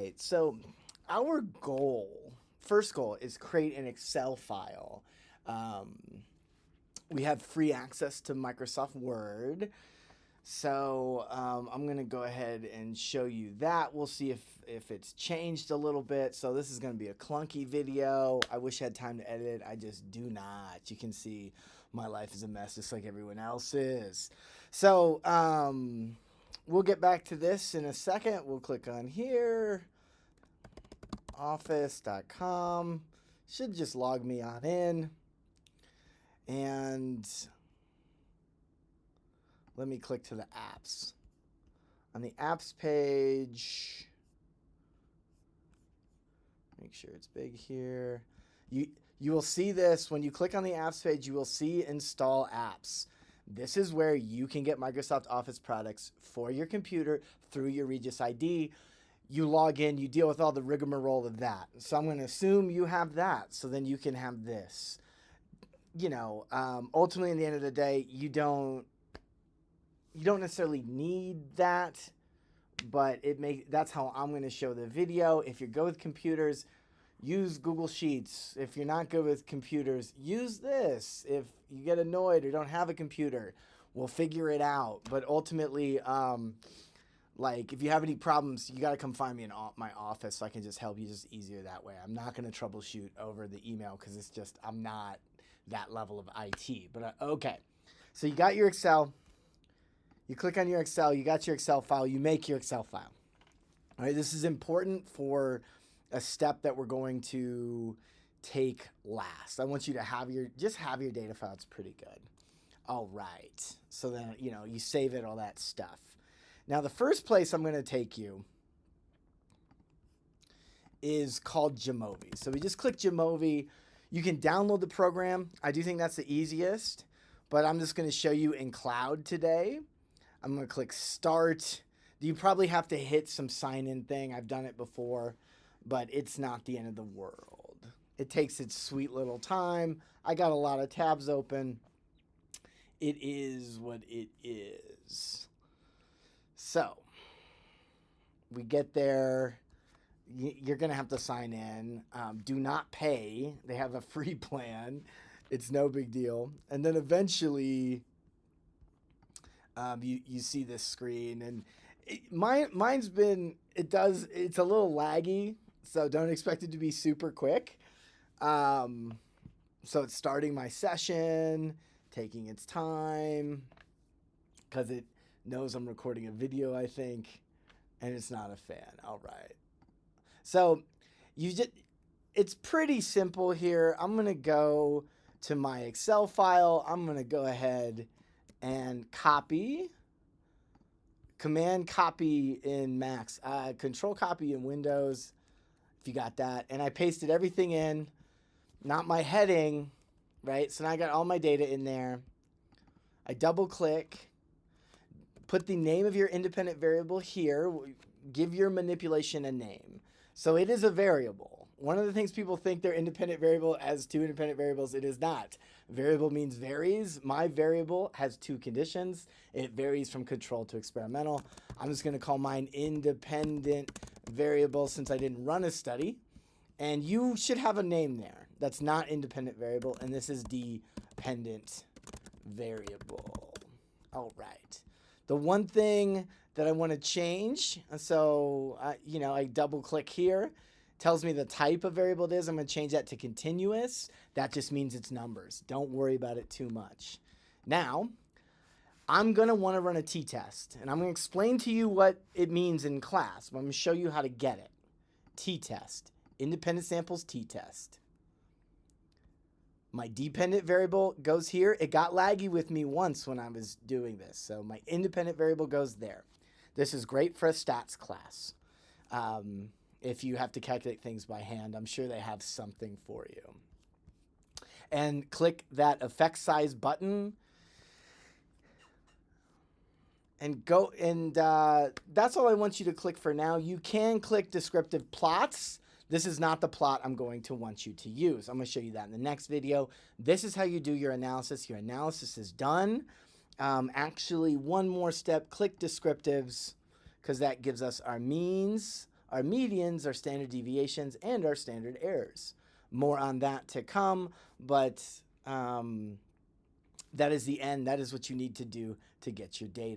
right. So our first goal is create an Excel file. Um, we have free access to Microsoft Word. So I'm going to go ahead and show you that. We'll see if it's changed a little bit. So this is going to be a clunky video. I wish I had time to edit it. I just do not. You can see my life is a mess just like everyone else's. So we'll get back to this in a second. We'll click on here, office.com. Should just log me on in. And let me click to the apps. On the apps page, make sure it's big here. You will see this when you click on the apps page, you will see install apps. This is where you can get Microsoft Office products for your computer through your Regis ID. You log in, you deal with all the rigmarole of that. So I'm going to assume you have that, so then you can have this. Ultimately, in the end of the day, you don't necessarily need that, but that's how I'm going to show the video. If you're good with computers, use Google Sheets. If you're not good with computers, use this. If you get annoyed or don't have a computer, we'll figure it out. But ultimately, if you have any problems, you got to come find me in my office so I can just help you. Just easier that way. I'm not going to troubleshoot over the email because I'm not that level of IT. But okay, so you got your Excel. You click on your Excel, you got your Excel file, you make your Excel file. All right, this is important for a step that we're going to take last. I want you to have your data file. It's pretty good. All right. So then, you save it, all that stuff. Now, the first place I'm going to take you is called Jamovi. So we just click Jamovi. You can download the program. I do think that's the easiest, but I'm just going to show you in cloud today. I'm going to click start. You probably have to hit some sign-in thing. I've done it before, but it's not the end of the world. It takes its sweet little time. I got a lot of tabs open. It is what it is. So we get there. You're going to have to sign in. Do not pay. They have a free plan. It's no big deal. And then eventually you see this screen. And it's a little laggy, so don't expect it to be super quick. So it's starting my session, taking its time, because it knows I'm recording a video, I think, and it's not a fan. All right. So it's pretty simple here. I'm going to go to my Excel file. I'm going to go ahead and copy. Command copy in Macs, control copy in Windows, if you got that. And I pasted everything in, not my heading, right? So now I got all my data in there. I double click, put the name of your independent variable here, give your manipulation a name. So it is a variable. One of the things people think their independent variable has two independent variables. It is not. Variable means varies. My variable has two conditions. It varies from control to experimental. I'm just going to call mine independent variable since I didn't run a study. And you should have a name there. That's not independent variable. And this is dependent variable. All right. The one thing that I want to change, so I double click here, tells me the type of variable it is. I'm going to change that to continuous. That just means it's numbers. Don't worry about it too much. Now, I'm going to want to run a t-test, and I'm going to explain to you what it means in class. I'm going to show you how to get it. T-test, independent samples t-test. My dependent variable goes here. It got laggy with me once when I was doing this. So my independent variable goes there. This is great for a stats class. If you have to calculate things by hand, I'm sure they have something for you. And click that effect size button. And go, and that's all I want you to click for now. You can click descriptive plots. This is not the plot I'm going to want you to use. I'm going to show you that in the next video. This is how you do your analysis. Your analysis is done. Actually, one more step, click descriptives, because that gives us our means, our medians, our standard deviations, and our standard errors. More on that to come, but that is the end. That is what you need to do to get your data.